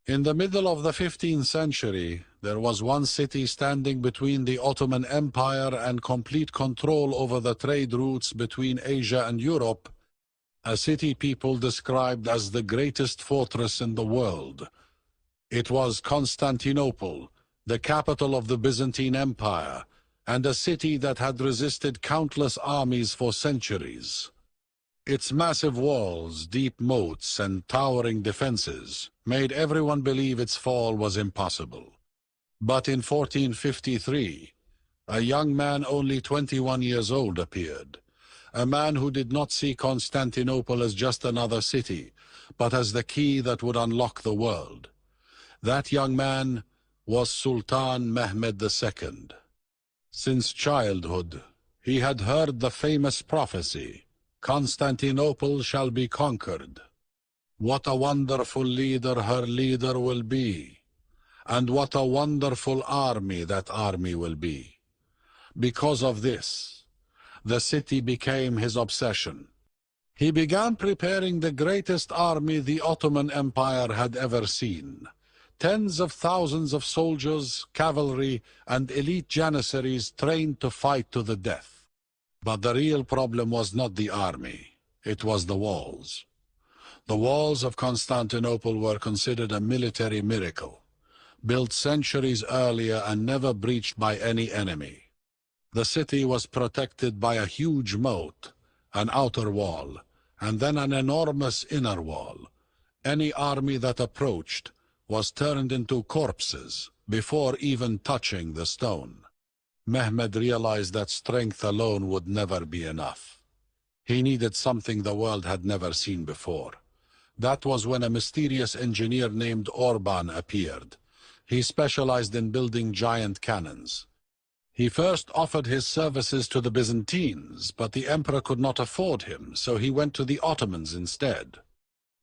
In the middle of the 15th century, there was one city standing between the Ottoman Empire and complete control over the trade routes between Asia and Europe, a city people described as the greatest fortress in the world. It was Constantinople, the capital of the Byzantine Empire, and a city that had resisted countless armies for centuries. Its massive walls, deep moats, and towering defenses made everyone believe its fall was impossible. But in 1453, a young man only 21 years old appeared, a man who did not see Constantinople as just another city, but as the key that would unlock the world. That young man was Sultan Mehmed II. Since childhood, he had heard the famous prophecy, "Constantinople shall be conquered. What a wonderful leader her leader will be, and what a wonderful army that army will be." Because of this, the city became his obsession. He began preparing the greatest army the Ottoman Empire had ever seen. Tens of thousands of soldiers, cavalry, and elite janissaries trained to fight to the death. But the real problem was not the army, it was the walls. The walls of Constantinople were considered a military miracle, built centuries earlier and never breached by any enemy. The city was protected by a huge moat, an outer wall, and then an enormous inner wall. Any army that approached was turned into corpses before even touching the stone. Mehmed realized that strength alone would never be enough. He needed something the world had never seen before. That was when a mysterious engineer named Orban appeared. He specialized in building giant cannons. He first offered his services to the Byzantines, but the emperor could not afford him, so he went to the Ottomans instead.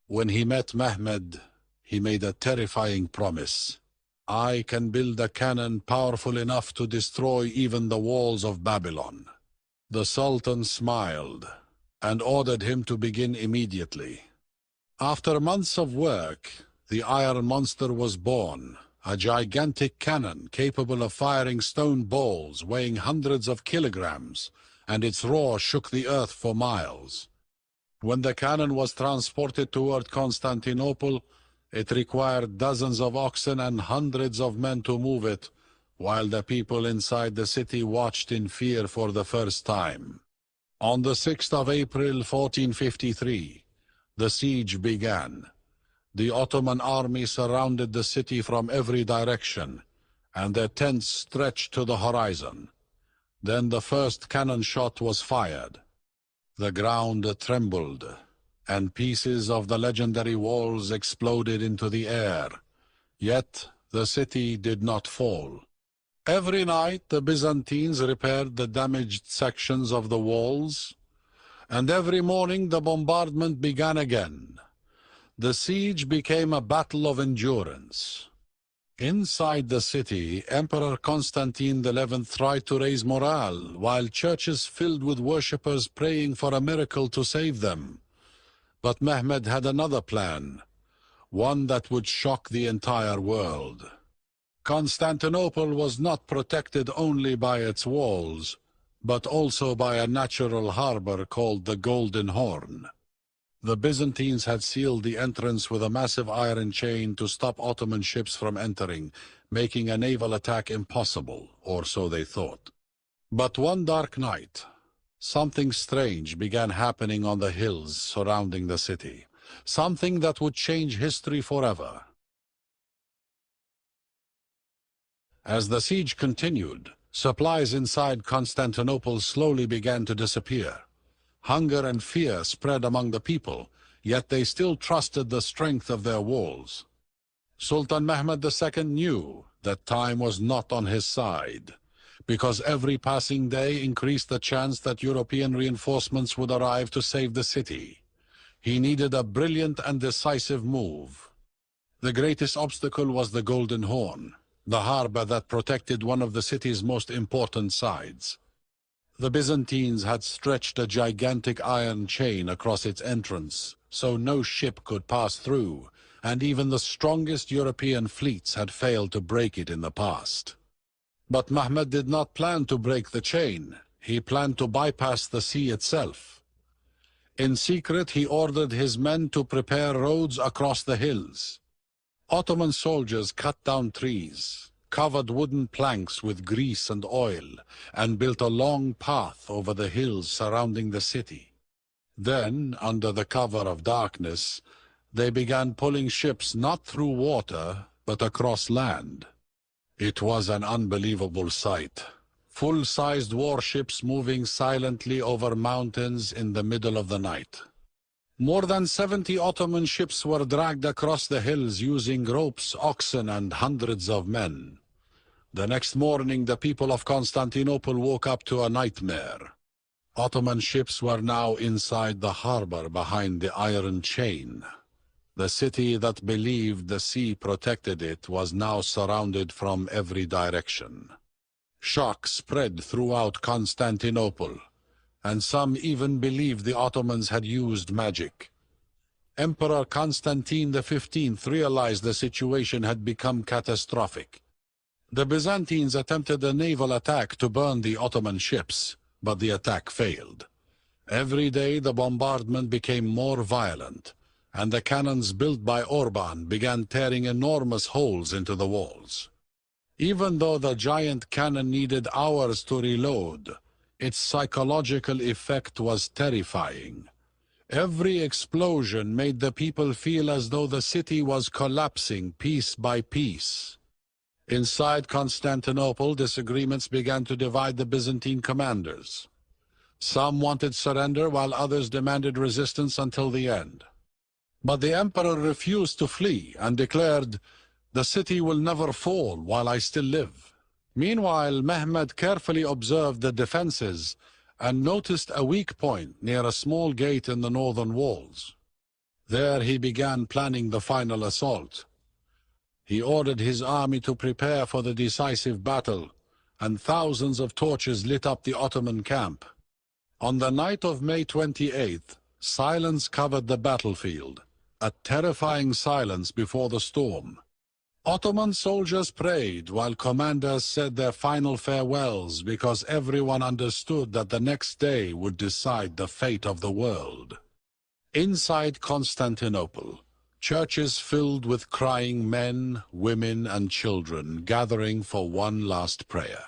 When he met Mehmed, he made a terrifying promise. "I can build a cannon powerful enough to destroy even the walls of Babylon." The Sultan smiled and ordered him to begin immediately. After months of work, the Iron Monster was born, a gigantic cannon capable of firing stone balls weighing hundreds of kilograms, and its roar shook the earth for miles. When the cannon was transported toward Constantinople, it required dozens of oxen and hundreds of men to move it, while the people inside the city watched in fear for the first time. On the 6th of April, 1453, the siege began. The Ottoman army surrounded the city from every direction, and their tents stretched to the horizon. Then the first cannon shot was fired. The ground trembled, and pieces of the legendary walls exploded into the air. Yet the city did not fall. Every night the Byzantines repaired the damaged sections of the walls, and every morning the bombardment began again. The siege became a battle of endurance. Inside the city, Emperor Constantine XI tried to raise morale, while churches filled with worshippers praying for a miracle to save them. But Mehmed had another plan, one that would shock the entire world. Constantinople was not protected only by its walls, but also by a natural harbor called the Golden Horn. The Byzantines had sealed the entrance with a massive iron chain to stop Ottoman ships from entering, making a naval attack impossible, or so they thought. But one dark night, something strange began happening on the hills surrounding the city, something that would change history forever. As the siege continued, supplies inside Constantinople slowly began to disappear. Hunger and fear spread among the people, yet they still trusted the strength of their walls. Sultan Mehmed II knew that time was not on his side, because every passing day increased the chance that European reinforcements would arrive to save the city. He needed a brilliant and decisive move. The greatest obstacle was the Golden Horn, the harbor that protected one of the city's most important sides. The Byzantines had stretched a gigantic iron chain across its entrance, so no ship could pass through, and even the strongest European fleets had failed to break it in the past. But Mehmed did not plan to break the chain. He planned to bypass the sea itself. In secret, he ordered his men to prepare roads across the hills. Ottoman soldiers cut down trees, covered wooden planks with grease and oil, and built a long path over the hills surrounding the city. Then, under the cover of darkness, they began pulling ships not through water, but across land. It was an unbelievable sight. Full-sized warships moving silently over mountains in the middle of the night. More than 70 Ottoman ships were dragged across the hills using ropes, oxen, and hundreds of men. The next morning, the people of Constantinople woke up to a nightmare. Ottoman ships were now inside the harbor behind the iron chain. The city that believed the sea protected it was now surrounded from every direction. Shock spread throughout Constantinople, and some even believed the Ottomans had used magic. Emperor Constantine XV realized the situation had become catastrophic. The Byzantines attempted a naval attack to burn the Ottoman ships, but the attack failed. Every day the bombardment became more violent, and the cannons built by Orban began tearing enormous holes into the walls. Even though the giant cannon needed hours to reload, its psychological effect was terrifying. Every explosion made the people feel as though the city was collapsing piece by piece. Inside Constantinople, disagreements began to divide the Byzantine commanders. Some wanted surrender, while others demanded resistance until the end. But the emperor refused to flee and declared, "The city will never fall while I still live." Meanwhile, Mehmed carefully observed the defenses and noticed a weak point near a small gate in the northern walls. There he began planning the final assault. He ordered his army to prepare for the decisive battle, and thousands of torches lit up the Ottoman camp. On the night of May 28th, silence covered the battlefield, a terrifying silence before the storm. Ottoman soldiers prayed while commanders said their final farewells because everyone understood that the next day would decide the fate of the world. Inside Constantinople, churches filled with crying men, women, and children gathering for one last prayer.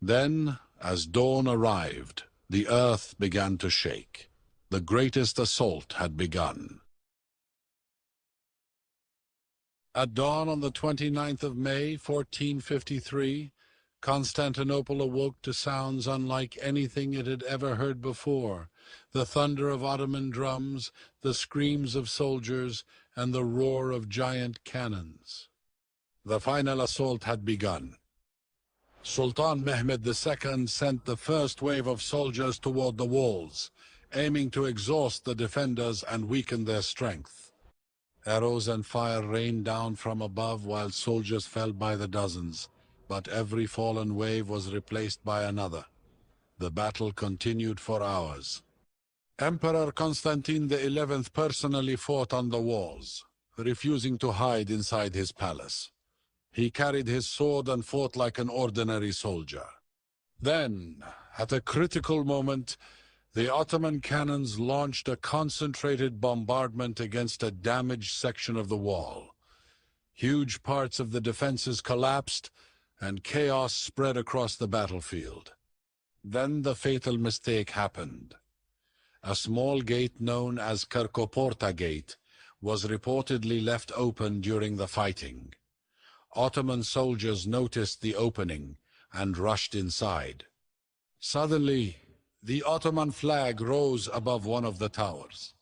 Then, as dawn arrived, the earth began to shake. The greatest assault had begun. At dawn on the 29th of May, 1453, Constantinople awoke to sounds unlike anything it had ever heard before: the thunder of Ottoman drums, the screams of soldiers, and the roar of giant cannons. The final assault had begun. Sultan Mehmed II sent the first wave of soldiers toward the walls, aiming to exhaust the defenders and weaken their strength. Arrows and fire rained down from above while soldiers fell by the dozens, but every fallen wave was replaced by another. The battle continued for hours. Emperor Constantine XI personally fought on the walls, refusing to hide inside his palace. He carried his sword and fought like an ordinary soldier. Then, at a critical moment, the Ottoman cannons launched a concentrated bombardment against a damaged section of the wall. Huge parts of the defenses collapsed, and chaos spread across the battlefield. Then the fatal mistake happened. A small gate known as Kirkoporta Gate was reportedly left open during the fighting. Ottoman soldiers noticed the opening and rushed inside. Suddenly, the Ottoman flag rose above one of the towers.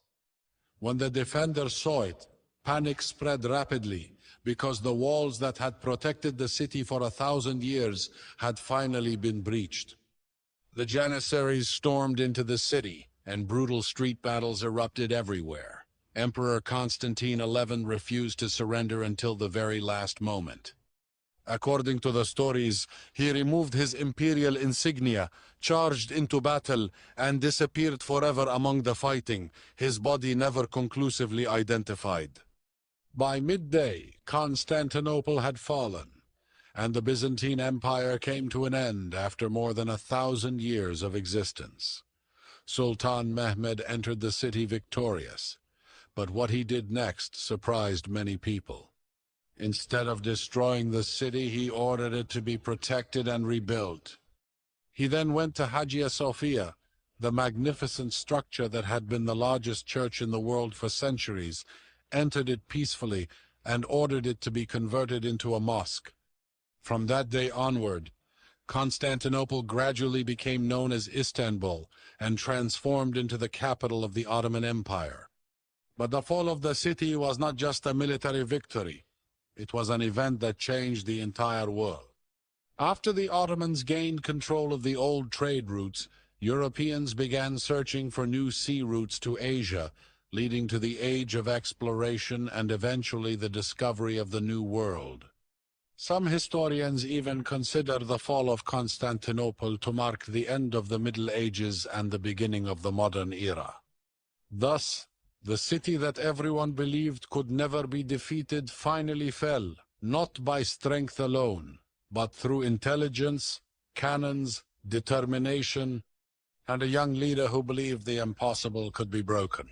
When the defenders saw it, panic spread rapidly because the walls that had protected the city for 1,000 years had finally been breached. The Janissaries stormed into the city, and brutal street battles erupted everywhere. Emperor Constantine XI refused to surrender until the very last moment. According to the stories, he removed his imperial insignia, charged into battle, and disappeared forever among the fighting, his body never conclusively identified. By midday, Constantinople had fallen, and the Byzantine Empire came to an end after more than 1,000 years of existence. Sultan Mehmed entered the city victorious, but what he did next surprised many people. Instead of destroying the city, he ordered it to be protected and rebuilt. He then went to Hagia Sophia, the magnificent structure that had been the largest church in the world for centuries, entered it peacefully, and ordered it to be converted into a mosque. From that day onward, Constantinople gradually became known as Istanbul and transformed into the capital of the Ottoman Empire. But the fall of the city was not just a military victory. It was an event that changed the entire world. After the Ottomans gained control of the old trade routes, Europeans began searching for new sea routes to Asia, leading to the age of exploration and eventually the discovery of the New World. Some historians even consider the fall of Constantinople to mark the end of the Middle Ages and the beginning of the modern era. Thus, the city that everyone believed could never be defeated finally fell, not by strength alone, but through intelligence, cannons, determination, and a young leader who believed the impossible could be broken.